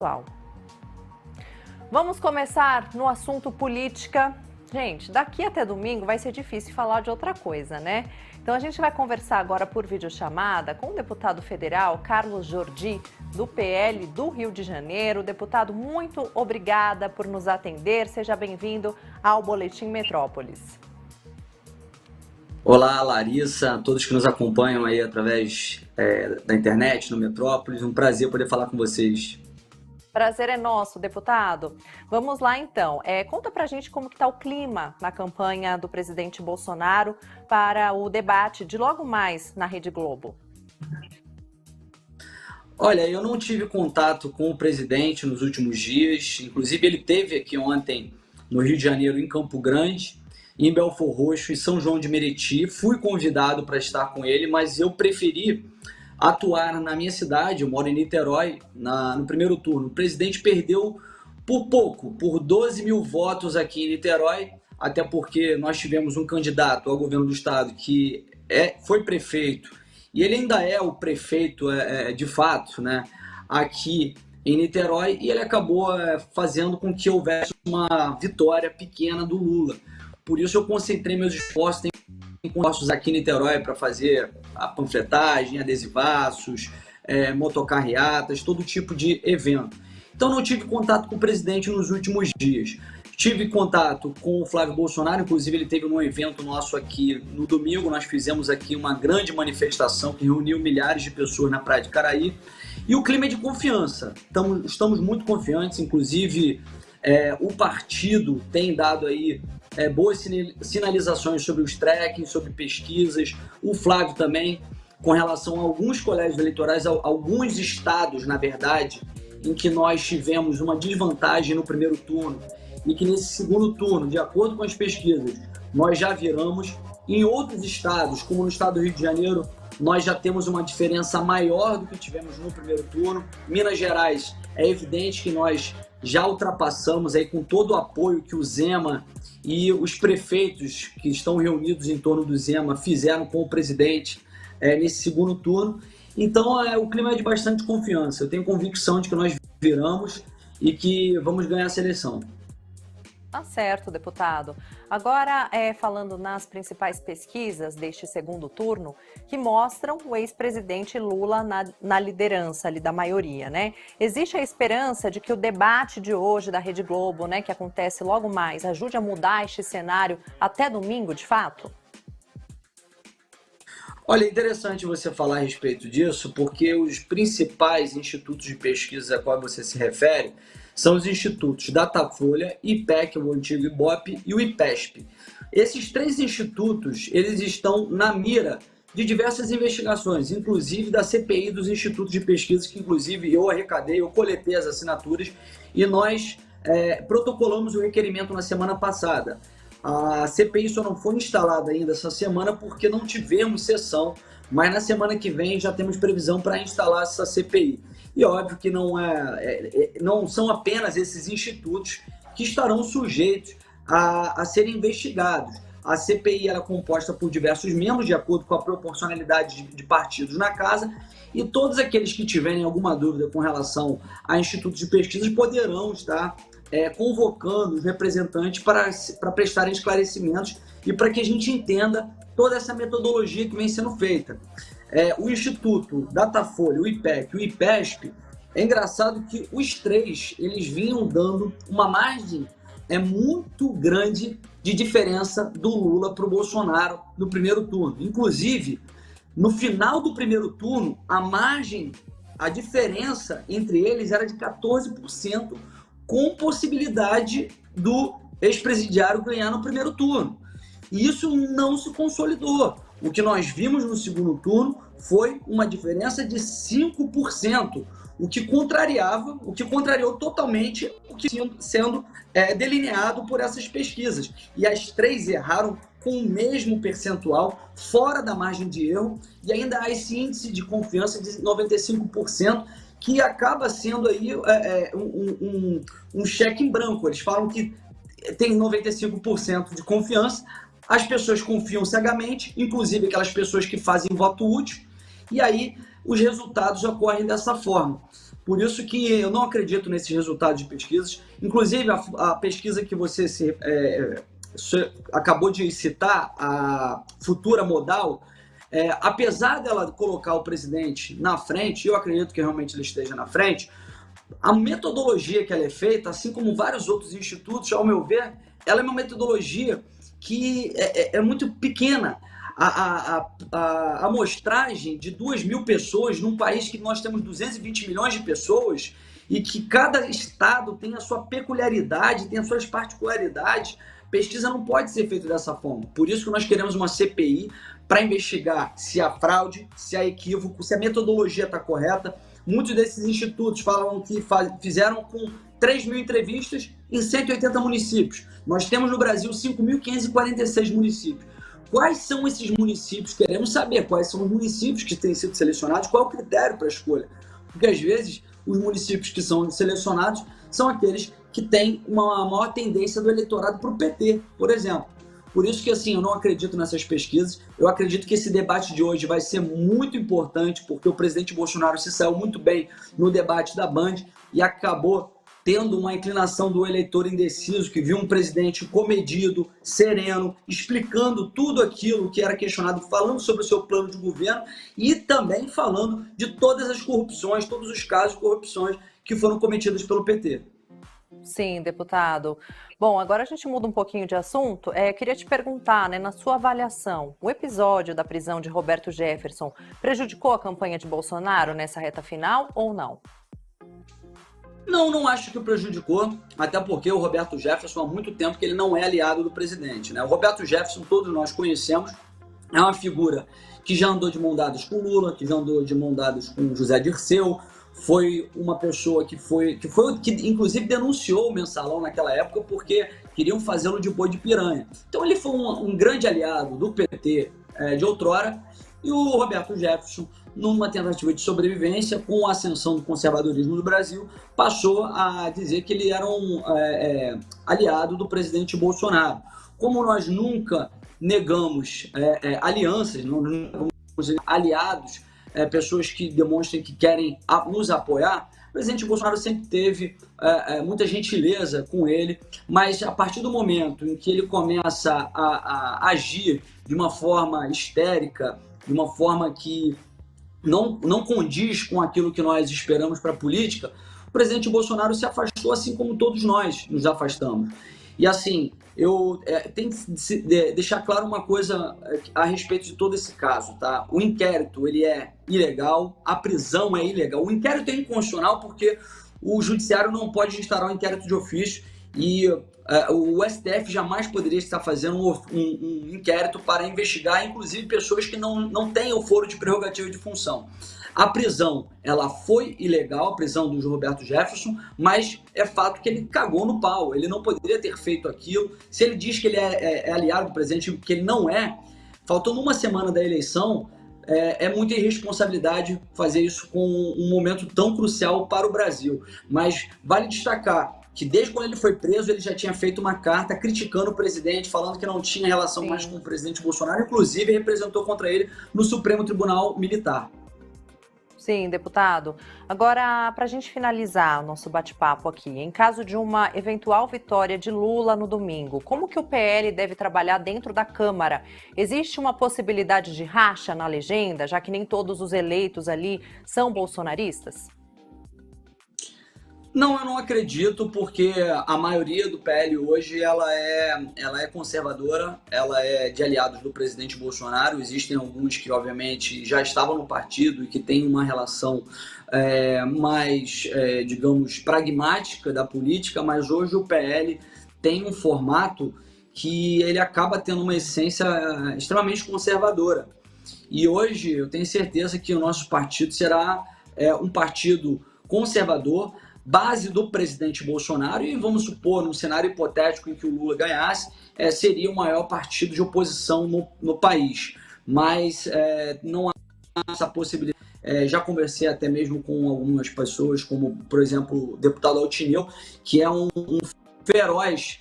Pessoal, vamos começar no assunto política. Gente, daqui até domingo vai ser difícil falar de outra coisa, né? Então a gente vai conversar agora por videochamada com o deputado federal Carlos Jordi, do PL do Rio de Janeiro. Deputado, muito obrigada por nos atender. Seja bem-vindo ao Boletim Metrópolis. Olá, Larissa, a todos que nos acompanham aí através da internet, no Metrópolis. Um prazer poder falar com vocês. Prazer é nosso, deputado. Vamos lá, então. Conta pra gente como que está o clima na campanha do presidente Bolsonaro para o debate de logo mais na Rede Globo. Olha, eu não tive contato com o presidente nos últimos dias. Inclusive, ele esteve aqui ontem no Rio de Janeiro, em Campo Grande, em Belfor Roxo e São João de Meriti. Fui convidado para estar com ele, mas eu preferi atuar na minha cidade. Eu moro em Niterói, no primeiro turno. O presidente perdeu por pouco, por 12 mil votos aqui em Niterói, até porque nós tivemos um candidato ao governo do estado que foi prefeito, e ele ainda é o prefeito de fato, né, aqui em Niterói, e ele acabou fazendo com que houvesse uma vitória pequena do Lula. Por isso eu concentrei meus esforços aqui em Niterói para fazer a panfletagem, adesivaços, motocarreatas, todo tipo de evento. Então não tive contato com o presidente nos últimos dias. Tive contato com o Flávio Bolsonaro, inclusive ele teve um evento nosso aqui no domingo. Nós fizemos aqui uma grande manifestação que reuniu milhares de pessoas na Praia de Caraí. E o clima é de confiança. Estamos muito confiantes, inclusive o partido tem dado aí boas sinalizações sobre os trackings, sobre pesquisas. O Flávio também, com relação a alguns colégios eleitorais, alguns estados, na verdade, em que nós tivemos uma desvantagem no primeiro turno e que nesse segundo turno, de acordo com as pesquisas, nós já viramos. Em outros estados, como no estado do Rio de Janeiro, nós já temos uma diferença maior do que tivemos no primeiro turno. Minas Gerais, é evidente que nós já ultrapassamos aí com todo o apoio que o Zema e os prefeitos que estão reunidos em torno do Zema fizeram com o presidente nesse segundo turno. Então o clima é de bastante confiança. Eu tenho convicção de que nós viramos e que vamos ganhar essa eleição. Tá certo, deputado. Agora, falando nas principais pesquisas deste segundo turno, que mostram o ex-presidente Lula na liderança ali da maioria, né? Existe a esperança de que o debate de hoje da Rede Globo, né, que acontece logo mais, ajude a mudar este cenário até domingo, de fato? Olha, é interessante você falar a respeito disso, porque os principais institutos de pesquisa a qual você se refere são os institutos Datafolha, IPEC, o antigo IBOP, e o IPESP. Esses três institutos, eles estão na mira de diversas investigações, inclusive da CPI dos institutos de pesquisa, que inclusive eu arrecadei, eu coletei as assinaturas e nós protocolamos o requerimento na semana passada. A CPI só não foi instalada ainda essa semana porque não tivemos sessão, mas na semana que vem já temos previsão para instalar essa CPI. E óbvio que não são apenas esses institutos que estarão sujeitos a serem investigados. A CPI era composta por diversos membros, de acordo com a proporcionalidade de partidos na casa, e todos aqueles que tiverem alguma dúvida com relação a institutos de pesquisa poderão estar convocando os representantes para prestarem esclarecimentos e para que a gente entenda toda essa metodologia que vem sendo feita. O Instituto Datafolha, o IPEC e o IPESP, é engraçado que os três eles vinham dando uma margem muito grande de diferença do Lula para o Bolsonaro no primeiro turno. Inclusive, no final do primeiro turno, a diferença entre eles era de 14%, com possibilidade do ex-presidiário ganhar no primeiro turno. E isso não se consolidou. O que nós vimos no segundo turno foi uma diferença de 5%, o que contrariou totalmente o que tinha sendo delineado por essas pesquisas. E as três erraram com o mesmo percentual, fora da margem de erro, e ainda há esse índice de confiança de 95%, que acaba sendo aí um cheque em branco. Eles falam que tem 95% de confiança, as pessoas confiam cegamente, inclusive aquelas pessoas que fazem voto útil, e aí os resultados ocorrem dessa forma. Por isso que eu não acredito nesses resultados de pesquisas. Inclusive, a pesquisa que você acabou de citar, a Futura Modal, apesar dela colocar o presidente na frente, eu acredito que realmente ele esteja na frente, a metodologia que ela é feita, assim como vários outros institutos, ao meu ver, ela é uma metodologia que é muito pequena. A amostragem de 2.000 pessoas num país que nós temos 220 milhões de pessoas e que cada estado tem a sua peculiaridade, tem as suas particularidades, pesquisa não pode ser feita dessa forma. Por isso que nós queremos uma CPI para investigar se há fraude, se há equívoco, se a metodologia está correta. Muitos desses institutos falam que fizeram com 3.000 entrevistas em 180 municípios. Nós temos no Brasil 5.546 municípios. Quais são esses municípios? Queremos saber quais são os municípios que têm sido selecionados, qual é o critério para a escolha. Porque, às vezes, os municípios que são selecionados são aqueles que têm uma maior tendência do eleitorado para o PT, por exemplo. Por isso que, assim, eu não acredito nessas pesquisas. Eu acredito que esse debate de hoje vai ser muito importante, porque o presidente Bolsonaro se saiu muito bem no debate da Band e acabou tendo uma inclinação do eleitor indeciso, que viu um presidente comedido, sereno, explicando tudo aquilo que era questionado, falando sobre o seu plano de governo e também falando de todas as corrupções, todos os casos de corrupções que foram cometidos pelo PT. Sim, deputado. Bom, agora a gente muda um pouquinho de assunto. Queria te perguntar, né, na sua avaliação, o episódio da prisão de Roberto Jefferson prejudicou a campanha de Bolsonaro nessa reta final ou não? Não acho que prejudicou, até porque o Roberto Jefferson há muito tempo que ele não é aliado do presidente, né? O Roberto Jefferson, todos nós conhecemos, é uma figura que já andou de mão dadas com Lula, que já andou de mão dadas com José Dirceu, foi uma pessoa que inclusive denunciou o Mensalão naquela época porque queriam fazê-lo de boi de piranha. Então ele foi um grande aliado do PT de outrora, e o Roberto Jefferson, numa tentativa de sobrevivência, com a ascensão do conservadorismo no Brasil, passou a dizer que ele era um aliado do presidente Bolsonaro. Como nós nunca negamos alianças, não negamos aliados, pessoas que demonstrem que querem nos apoiar, o presidente Bolsonaro sempre teve muita gentileza com ele, mas a partir do momento em que ele começa a agir de uma forma histérica, de uma forma que não condiz com aquilo que nós esperamos para a política, o presidente Bolsonaro se afastou, assim como todos nós nos afastamos. E assim, eu tenho que deixar claro uma coisa a respeito de todo esse caso, tá? O inquérito, ele é ilegal, a prisão é ilegal. O inquérito é inconstitucional porque o judiciário não pode instaurar um inquérito de ofício e o STF jamais poderia estar fazendo um inquérito para investigar, inclusive, pessoas que não têm o foro de prerrogativa de função. A prisão, ela foi ilegal, a prisão do Roberto Jefferson, mas é fato que ele cagou no pau, ele não poderia ter feito aquilo. Se ele diz que ele é aliado do presidente, que ele não é, faltando uma semana da eleição, é muita irresponsabilidade fazer isso com um momento tão crucial para o Brasil. Mas vale destacar que desde quando ele foi preso, ele já tinha feito uma carta criticando o presidente, falando que não tinha relação mais com o presidente Bolsonaro, inclusive representou contra ele no Supremo Tribunal Militar. Sim, deputado. Agora, para a gente finalizar o nosso bate-papo aqui, em caso de uma eventual vitória de Lula no domingo, como que o PL deve trabalhar dentro da Câmara? Existe uma possibilidade de racha na legenda, já que nem todos os eleitos ali são bolsonaristas? Não, eu não acredito, porque a maioria do PL hoje ela é conservadora, ela é de aliados do presidente Bolsonaro. Existem alguns que, obviamente, já estavam no partido e que têm uma relação mais, digamos, pragmática da política, mas hoje o PL tem um formato que ele acaba tendo uma essência extremamente conservadora. E hoje eu tenho certeza que o nosso partido será um partido conservador, base do presidente Bolsonaro, e vamos supor, num cenário hipotético em que o Lula ganhasse, seria o maior partido de oposição no país. Mas não há essa possibilidade. Já conversei até mesmo com algumas pessoas, como, por exemplo, o deputado Altineu, que é um feroz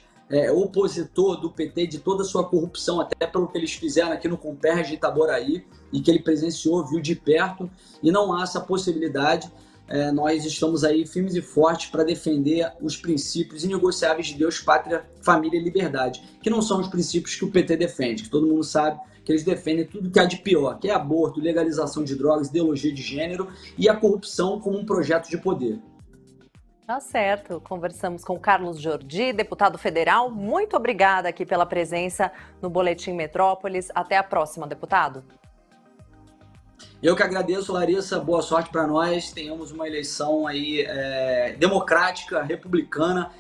opositor do PT, de toda a sua corrupção, até pelo que eles fizeram aqui no Comperj de Itaboraí, e que ele presenciou, viu de perto, e não há essa possibilidade nós estamos aí firmes e fortes para defender os princípios inegociáveis de Deus, pátria, família e liberdade, que não são os princípios que o PT defende, que todo mundo sabe que eles defendem tudo que há de pior, que é aborto, legalização de drogas, ideologia de gênero e a corrupção como um projeto de poder. Tá certo. Conversamos com Carlos Jordi, deputado federal. Muito obrigada aqui pela presença no Boletim Metrópolis. Até a próxima, deputado. Eu que agradeço, Larissa. Boa sorte para nós. Tenhamos uma eleição aí democrática, republicana,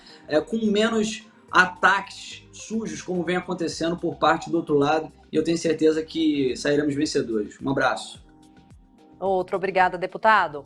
com menos ataques sujos como vem acontecendo por parte do outro lado. E eu tenho certeza que sairemos vencedores. Um abraço. Outro obrigada, deputado.